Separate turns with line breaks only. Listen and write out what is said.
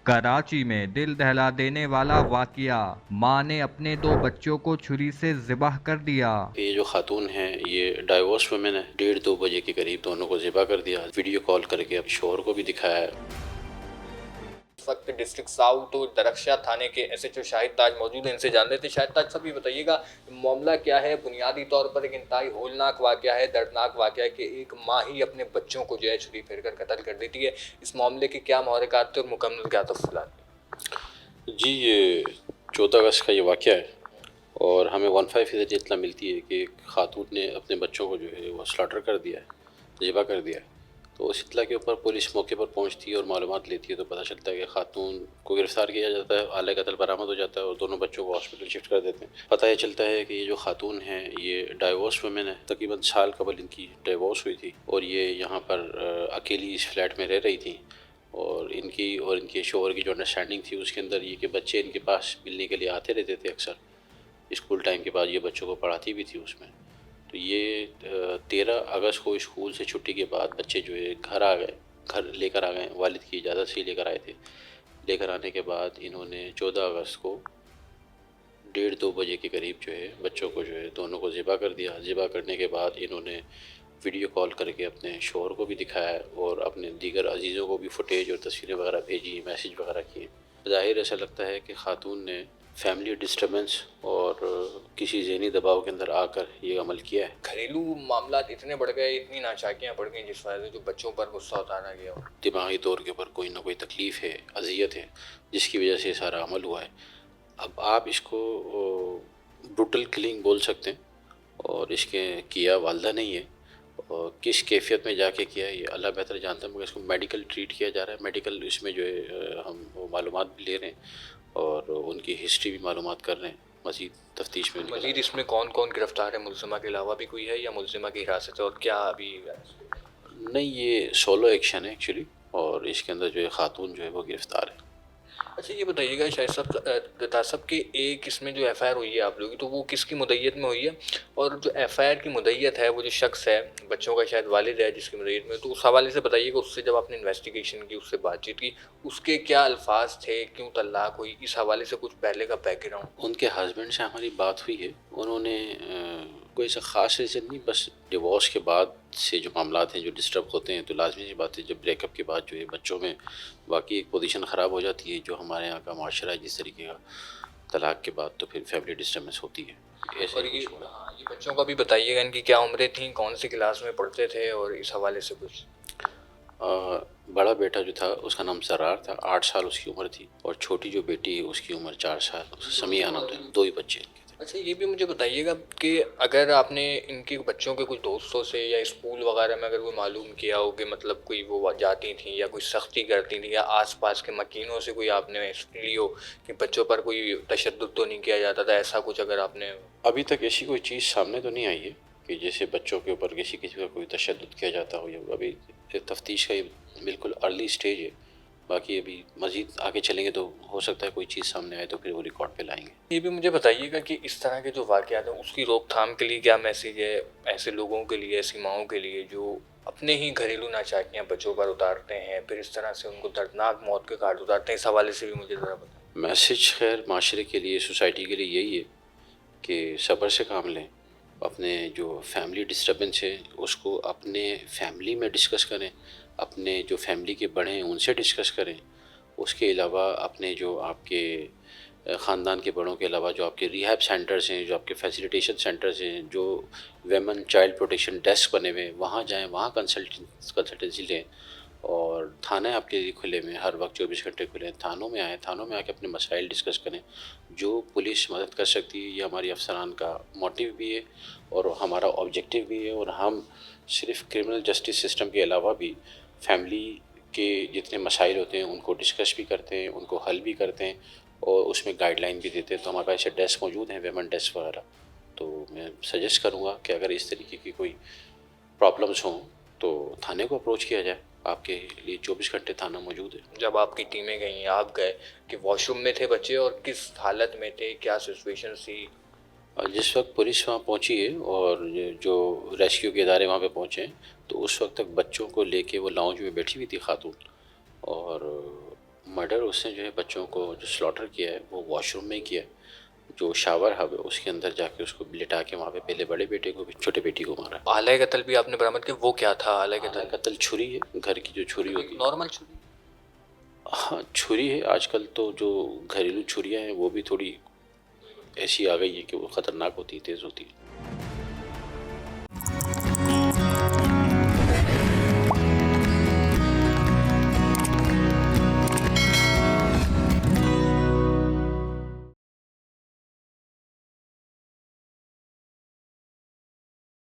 کراچی میں دل دہلا دینے والا واقعہ، ماں نے اپنے 2 بچوں کو چھری سے ذبح کر دیا۔
یہ جو خاتون ہیں یہ ڈائیورس ویمن ہے، 1:30-2 بجے کے قریب دونوں کو ذبح کر دیا، ویڈیو کال کر کے اب شوہر کو بھی دکھایا ہے۔
اس وقت ڈسٹرکٹ ساؤتھ درخشہ تھانے کے ایس ایچ او شاہد تاج موجود ہیں، ان سے جان لیتے ہیں۔ شاہد تاج صاحب، یہ بتائیے گا معاملہ کیا ہے؟ بنیادی طور پر ایک انتہائی ہولناک واقعہ ہے، دردناک واقعہ ہے کہ ایک ماں ہی اپنے بچوں کو جو ہے چھری پھیر کر قتل کر دیتی ہے۔ اس معاملے کے کیا محرکات تھے اور مکمل کیا تفصیلات؟
جی، یہ 14 اگست کا یہ واقعہ ہے اور ہمیں 15% اطلاع ملتی ہے کہ ایک خاتون نے اپنے بچوں کو جو ہے وہ سلاٹر کر دیا ہے، ذبح کر دیا ہے۔ تو اس اطلاع کے اوپر پولیس موقع پر پہنچتی ہے اور معلومات لیتی ہے، تو پتہ چلتا ہے کہ خاتون کو گرفتار کیا جاتا ہے، آلہ قتل برآمد ہو جاتا ہے اور دونوں بچوں کو ہاسپٹل شفٹ کر دیتے ہیں۔ پتہ یہ چلتا ہے کہ یہ جو خاتون ہیں یہ ڈائیورس ویمن ہے، تقریباً سال قبل ان کی ڈائیورس ہوئی تھی اور یہ یہاں پر اکیلی اس فلیٹ میں رہ رہی تھی، اور ان کے شوہر کی جو انڈرسٹینڈنگ تھی اس کے اندر یہ کہ بچے ان کے پاس ملنے کے لیے آتے رہتے تھے اکثر، اسکول ٹائم کے بعد یہ بچوں کو پڑھاتی بھی تھی اس میں۔ تو یہ 13 اگست کو اسکول سے چھٹی کے بعد بچے جو ہے گھر لے کر آ گئے، والد کی اجازت سے ہی لے کر آئے تھے۔ لے کر آنے کے بعد انہوں نے 14 اگست کو 1:30-2 بجے کے قریب جو ہے بچوں کو جو ہے دونوں کو ذبح کر دیا۔ ذبح کرنے کے بعد انہوں نے ویڈیو کال کر کے اپنے شوہر کو بھی دکھایا ہے اور اپنے دیگر عزیزوں کو بھی فوٹیج اور تصویریں وغیرہ بھیجی، میسیج وغیرہ کیے۔ ظاہر ایسا لگتا ہے کہ خاتون نے فیملی ڈسٹربنس اور کسی ذہنی دباؤ کے اندر آ کر یہ عمل کیا ہے۔
گھریلو معاملات اتنے بڑھ گئے، اتنی ناچاکیاں بڑھ گئیں جس وجہ سے جو بچوں پر غصہ اتارا گیا ہو،
دماغی طور کے اوپر کوئی نہ کوئی تکلیف ہے، اذیت ہے، جس کی وجہ سے یہ سارا عمل ہوا ہے۔ اب آپ اس کو بروٹل کلنگ بول سکتے ہیں، اور اس کے کیا والدہ نہیں ہے، اور کس کیفیت میں جا کے کیا ہے یہ اللہ بہتر جانتا ہے، مگر اس کو میڈیکل ٹریٹ کیا جا رہا ہے۔ میڈیکل اس میں جو ہے ہم وہ معلومات بھی لے رہے ہیں اور ان کی ہسٹری بھی معلومات کر رہے ہیں، مزید تفتیش میں نکل
مزید اس میں کون کون گرفتار ہے؟ ملزمہ کے علاوہ بھی کوئی ہے یا ملزمہ کی حراست ہے، اور کیا ابھی؟
نہیں، یہ سولو ایکشن ہے ایکچولی، اور اس کے اندر جو ہے خاتون جو ہے وہ گرفتار ہے۔
اچھا، یہ بتائیے گا شاہد صاحب، صاحب کہ ایک اس میں جو ایف آئی آر ہوئی ہے آپ لوگوں کی، تو وہ کس کی مدعیت میں ہوئی ہے؟ اور جو ایف آئی آر کی مدعیت ہے، وہ جو شخص ہے بچوں کا شاید والد ہے جس کی مدعیت میں، تو اس حوالے سے بتائیے کہ اس سے جب آپ نے انویسٹیگیشن کی، اس سے بات چیت کی، اس کے کیا الفاظ تھے، کیوں طلاق ہوئی، اس حوالے سے کچھ پہلے کا بیک گراؤنڈ؟
ان کے ہسبینڈ سے ہماری بات ہوئی ہے، انہوں نے کوئی ایسا خاص ریزن نہیں، بس ڈیورس کے بعد سے جو معاملات ہیں جو ڈسٹرب ہوتے ہیں، تو لازمی سی بات ہے جب بریک اپ کے بعد جو ہے بچوں میں واقعی ایک پوزیشن خراب ہو جاتی ہے، جو ہمارے یہاں کا معاشرہ ہے جس طریقے کا، طلاق کے بعد تو پھر فیملی ڈسٹربنس ہوتی ہے۔ ایسے
اور
ہی
یہ
کچھ ہوا۔
یہ بچوں کا بھی بتائیے گا، ان کی کیا عمریں تھیں، کون سی کلاس میں پڑھتے تھے، اور اس حوالے سے کچھ؟
بڑا بیٹا جو تھا اس کا نام سرار تھا، 8 سال اس کی عمر تھی، اور چھوٹی جو بیٹی اس کی عمر 4 سال، سمیہ نام تھا، 2 ہی بچے ان کے تھے۔
اچھا، یہ بھی مجھے بتائیے گا کہ اگر آپ نے ان کے بچوں کے کچھ دوستوں سے یا اسکول وغیرہ میں اگر کوئی معلوم کیا ہو کہ مطلب کوئی وہ جاتی تھیں یا کوئی سختی کرتی تھیں، یا آس پاس کے مکینوں سے کوئی آپ نے لی ہو کہ بچوں پر کوئی تشدد تو نہیں کیا جاتا تھا، ایسا کچھ اگر آپ نے؟
ابھی تک ایسی کوئی چیز سامنے تو نہیں آئی ہے کہ جیسے بچوں کے اوپر کسی کا کوئی تشدد کیا جاتا ہو، یا ابھی تفتیش کا یہ بالکل ارلی سٹیج ہے، باقی ابھی مزید آگے چلیں گے تو ہو سکتا ہے کوئی چیز سامنے آئے تو پھر وہ ریکارڈ پہ لائیں گے۔
یہ بھی مجھے بتائیے گا کہ اس طرح کے جو واقعات ہیں اس کی روک تھام کے لیے کیا میسیج ہے ایسے لوگوں کے لیے، ایسی ماؤں کے لیے جو اپنے ہی گھریلو ناچاکیاں بچوں پر اتارتے ہیں، پھر اس طرح سے ان کو دردناک موت کے گھاٹ اتارتے ہیں؟ اس حوالے سے بھی مجھے ذرا بتائیں۔
میسیج خیر معاشرے کے لیے، سوسائٹی کے لیے یہی ہے کہ صبر سے کام لیں، اپنے جو فیملی ڈسٹربنس ہے اس کو اپنے فیملی میں ڈسکس کریں، اپنے جو فیملی کے بڑے ہیں ان سے ڈسکس کریں، اس کے علاوہ اپنے جو آپ کے خاندان کے بڑوں کے علاوہ جو آپ کے ریہیب سینٹرز ہیں، جو آپ کے فیسیلیٹیشن سینٹرز ہیں، جو ویمن چائلڈ پروٹیکشن ڈیسک بنے ہوئے ہیں، وہاں جائیں، وہاں کنسلٹنسی لیں، اور تھانے آپ کے لیے کھلے ہوئے ہیں، ہر وقت 24 گھنٹے کھلے ہیں، تھانوں میں آئیں، تھانوں میں آ کے اپنے مسائل ڈسکس کریں۔ جو پولیس مدد کر سکتی ہے، یہ ہماری افسران کا موٹیو بھی ہے اور ہمارا آبجیکٹیو بھی ہے، اور ہم صرف کرمنل جسٹس سسٹم کے علاوہ بھی فیملی کے جتنے مسائل ہوتے ہیں ان کو ڈسکس بھی کرتے ہیں، ان کو حل بھی کرتے ہیں، اور اس میں گائیڈ لائن بھی دیتے ہیں۔ تو ہمارے پاس ایسے ڈیسک موجود ہیں، ویمن ڈیسک وغیرہ۔ تو میں سجیسٹ کروں گا کہ اگر اس طریقے کی کوئی پرابلمس ہوں تو تھانے کو اپروچ کیا جائے، آپ کے لیے 24 گھنٹے تھانہ موجود ہے۔
جب آپ کی ٹیمیں گئیں، آپ گئے، کہ واش روم میں تھے بچے اور کس حالت میں تھے، کیا سچویشن تھی؟
جس وقت پولیس وہاں پہنچی ہے اور جو ریسکیو کے ادارے وہاں پہ پہنچے ہیں، تو اس وقت تک بچوں کو لے کے وہ لاؤنج میں بیٹھی ہوئی تھی خاتون، اور مرڈر اس نے جو ہے بچوں کو جو سلاٹر کیا ہے وہ واش روم میں کیا ہے. جو شاور ہب ہے اس کے اندر جا کے اس کو لٹا کے وہاں پہ پہلے بڑے بیٹے کو بھی چھوٹے بیٹی کو مارا.
آلۂ قتل بھی آپ نے برآمد کیا، وہ کیا تھا آلۂ قتل؟
قتل چھری ہے، گھر کی جو چھری ہوتی ہے.
نارمل چھری؟
ہاں چھری ہے. آج کل تو جو گھریلو چھریاں ہیں وہ بھی تھوڑی ایسی آ گئی ہے کہ وہ خطرناک ہوتی ہے، تیز ہوتی ہے.